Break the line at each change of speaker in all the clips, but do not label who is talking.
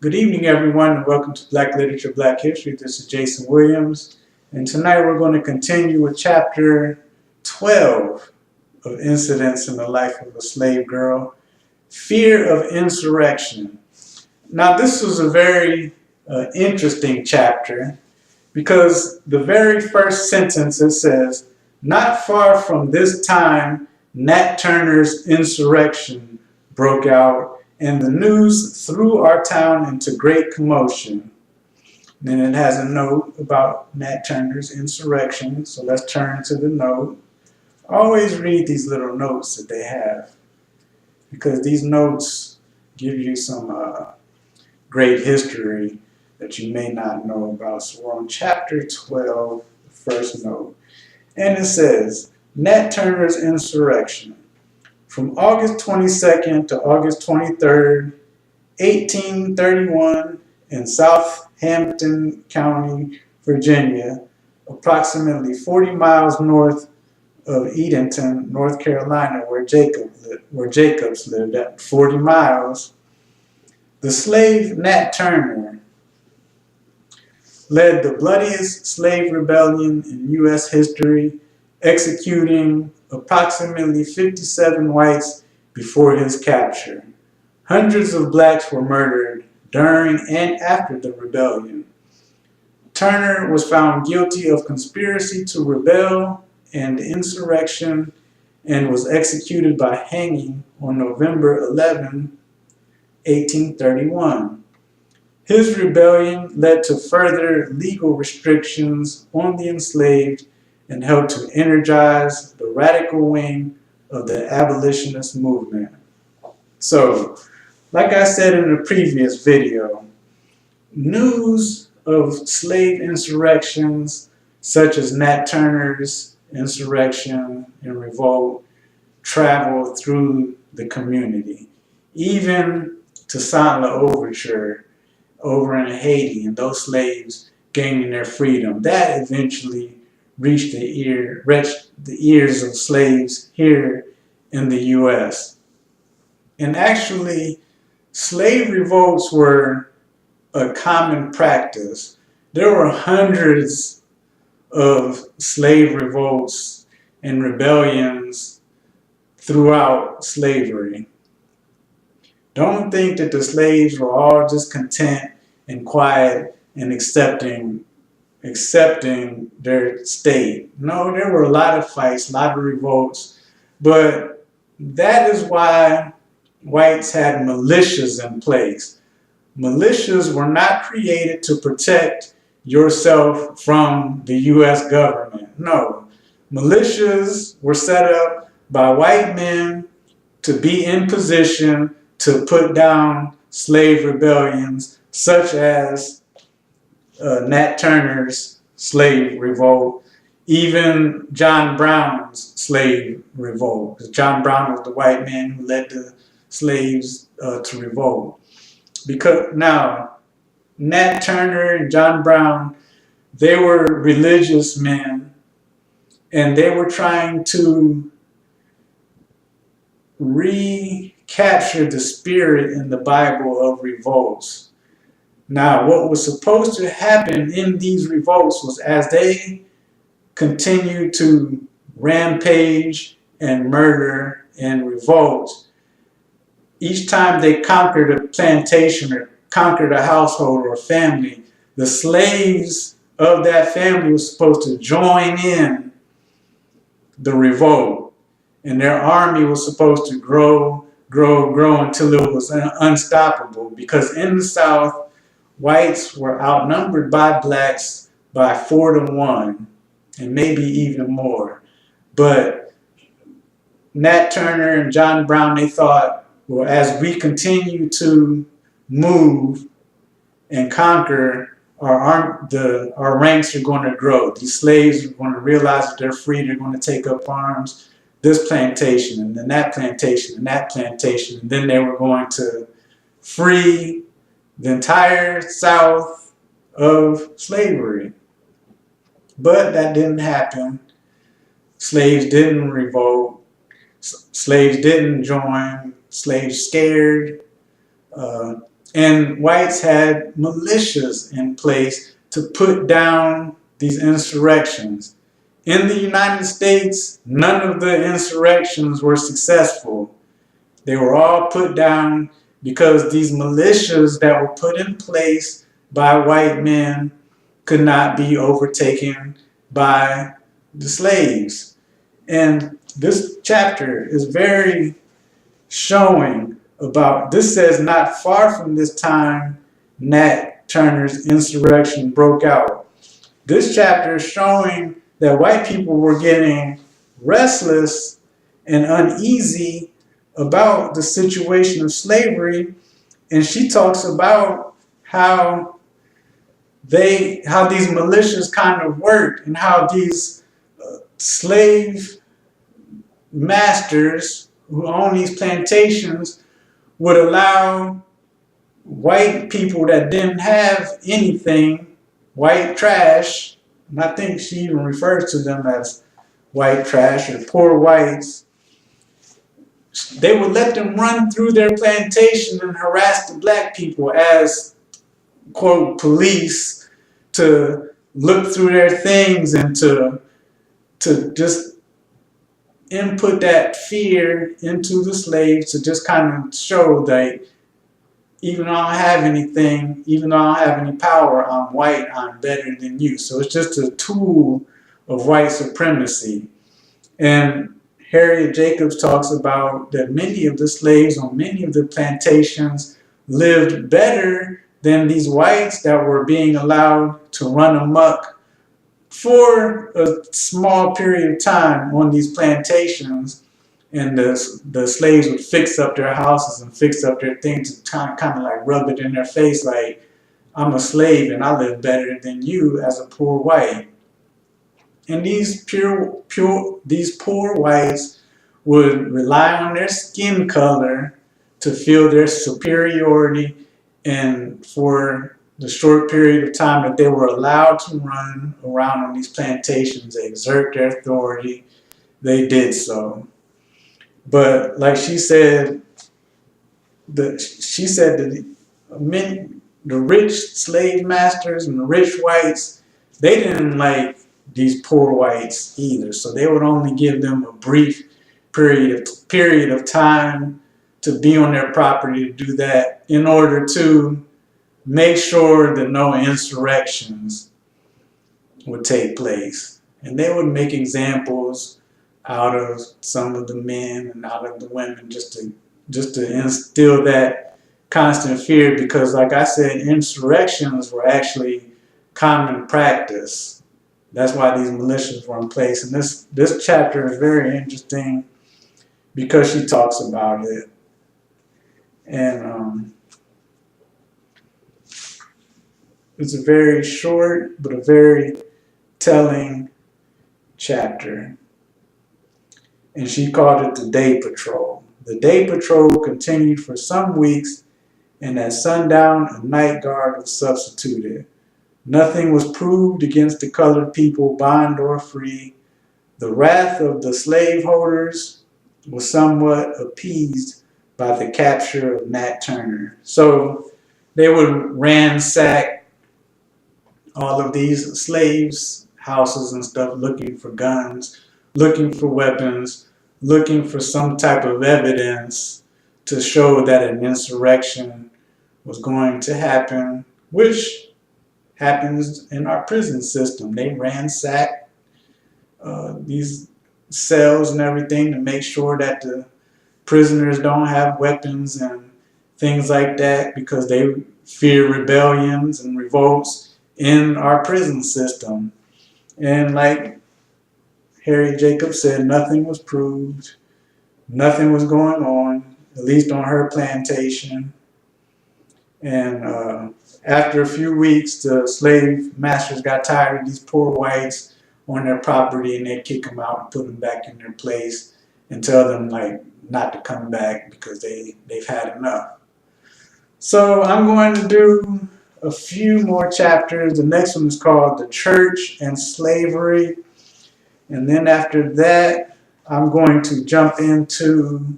Good evening, everyone, and welcome to Black Literature, Black History. This is Jason Williams, and tonight we're going to continue with Chapter 12 of Incidents in the Life of a Slave Girl, Fear of Insurrection. Now, this was a very interesting chapter because the very first sentence it says, "Not far from this time, Nat Turner's insurrection broke out, and the news threw our town into great commotion." Then it has a note about Nat Turner's insurrection, so let's turn to the note. Always read these little notes that they have, because these notes give you some great history that you may not know about. So we're on chapter 12, the first note. And it says, Nat Turner's insurrection. From August 22nd to August 23rd, 1831, in Southampton County, Virginia, approximately 40 miles north of Edenton, North Carolina, where Jacobs lived at 40 miles, the slave Nat Turner led the bloodiest slave rebellion in U.S. history, executing approximately 57 whites before his capture. Hundreds of blacks were murdered during and after the rebellion. Turner was found guilty of conspiracy to rebel and insurrection and was executed by hanging on November 11, 1831. His rebellion led to further legal restrictions on the enslaved and helped to energize the radical wing of the abolitionist movement. So, like I said in the previous video, news of slave insurrections such as Nat Turner's insurrection and revolt traveled through the community, even to Saint-La Overture over in Haiti, and those slaves gaining their freedom. That eventually reached the ears of slaves here in the U.S. And actually, slave revolts were a common practice. There were hundreds of slave revolts and rebellions throughout slavery. Don't think that the slaves were all just content and quiet and accepting their state. No, there were a lot of fights, a lot of revolts, but that is why whites had militias in place. Militias were not created to protect yourself from the U.S. government. No, militias were set up by white men to be in position to put down slave rebellions such as Nat Turner's slave revolt, even John Brown's slave revolt. John Brown was the white man who led the slaves to revolt. Because now, Nat Turner and John Brown, they were religious men, and they were trying to recapture the spirit in the Bible of revolts. Now, what was supposed to happen in these revolts was as they continued to rampage and murder and revolt, each time they conquered a plantation or conquered a household or family, the slaves of that family were supposed to join in the revolt. And their army was supposed to grow until it was unstoppable. Because in the South, whites were outnumbered by blacks by 4-1, and maybe even more. But Nat Turner and John Brown, they thought, well, as we continue to move and conquer, our ranks are going to grow. These slaves are going to realize that they're free. They're going to take up arms. This plantation, and then that plantation, and that plantation, and then they were going to free the entire South of slavery. But that didn't happen. Slaves didn't revolt. Slaves didn't join. Slaves scared. And whites had militias in place to put down these insurrections. In the United States, none of the insurrections were successful. They were all put down because these militias that were put in place by white men could not be overtaken by the slaves. And this chapter is very showing about, this says, not far from this time, Nat Turner's insurrection broke out. This chapter is showing that white people were getting restless and uneasy about the situation of slavery, and she talks about how these militias kind of worked, and how these slave masters who own these plantations would allow white people that didn't have anything, white trash, and I think she even refers to them as white trash or poor whites, they would let them run through their plantation and harass the black people as, quote, police, to look through their things and to just input that fear into the slaves, to just kind of show that even though I don't have anything, even though I don't have any power, I'm white, I'm better than you. So it's just a tool of white supremacy. And Harriet Jacobs talks about that many of the slaves on many of the plantations lived better than these whites that were being allowed to run amok for a small period of time on these plantations. And the slaves would fix up their houses and fix up their things to kind of like rub it in their face, like, I'm a slave and I live better than you as a poor white. And these poor whites would rely on their skin color to feel their superiority, and for the short period of time that they were allowed to run around on these plantations, they exert their authority, they did so. But like she said, the rich slave masters and the rich whites, they didn't like these poor whites either. So they would only give them a brief period of time to be on their property to do that, in order to make sure that no insurrections would take place. And they would make examples out of some of the men and out of the women, just to instill that constant fear, because like I said, insurrections were actually common practice. That's why these militias were in place. And this chapter is very interesting because she talks about it. And it's a very short but a very telling chapter. And she called it the Day Patrol. The Day Patrol continued for some weeks, and at sundown a night guard was substituted. Nothing was proved against the colored people, bond or free. The wrath of the slaveholders was somewhat appeased by the capture of Nat Turner. So they would ransack all of these slaves' houses and stuff, looking for guns, looking for weapons, looking for some type of evidence to show that an insurrection was going to happen, which happens in our prison system. They ransack these cells and everything to make sure that the prisoners don't have weapons and things like that, because they fear rebellions and revolts in our prison system. And like Harriet Jacobs said, nothing was proved, nothing was going on, at least on her plantation. And after a few weeks, the slave masters got tired of these poor whites on their property, and they'd kick them out and put them back in their place and tell them like not to come back because they've had enough. So I'm going to do a few more chapters. The next one is called The Church and Slavery. And then after that, I'm going to jump into,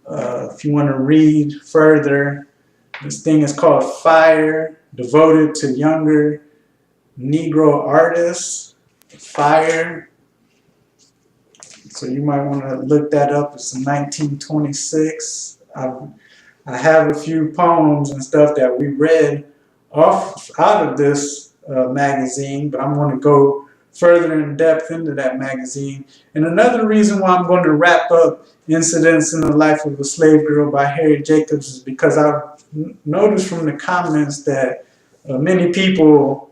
if you want to read further, This thing is called Fire, devoted to younger Negro artists. Fire. So you might want to look that up. It's in 1926. I have a few poems and stuff that we read out of this magazine, but I'm going to go further in depth into that magazine. And another reason why I'm going to wrap up Incidents in the Life of a Slave Girl by Harriet Jacobs is because I've noticed from the comments that many people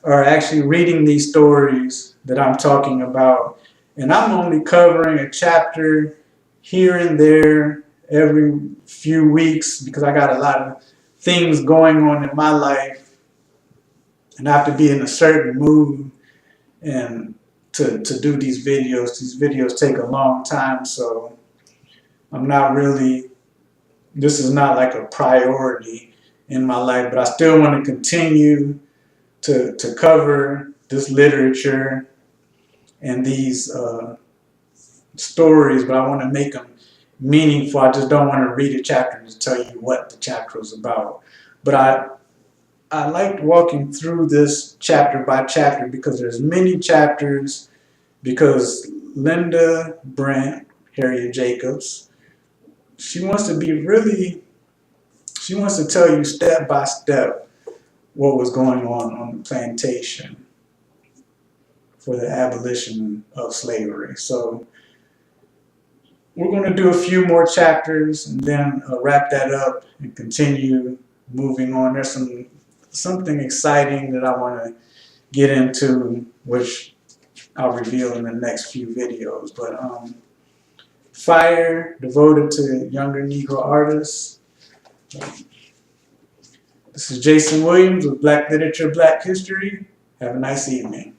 are actually reading these stories that I'm talking about. And I'm only covering a chapter here and there every few weeks because I got a lot of things going on in my life and I have to be in a certain mood and to do these videos. These videos take a long time, so I'm not really, this is not like a priority in my life, but I still want to continue to cover this literature and these stories, but I want to make them meaningful. I just don't want to read a chapter to tell you what the chapter is about. But I liked walking through this chapter by chapter because there's many chapters, because Linda Brent, Harriet Jacobs, she wants to tell you step by step what was going on the plantation for the abolition of slavery. So we're going to do a few more chapters and then wrap that up and continue moving on. There's something exciting that I want to get into, which I'll reveal in the next few videos. But Fire, devoted to younger Negro artists. This is Jason Williams with Black Literature, Black History. Have a nice evening.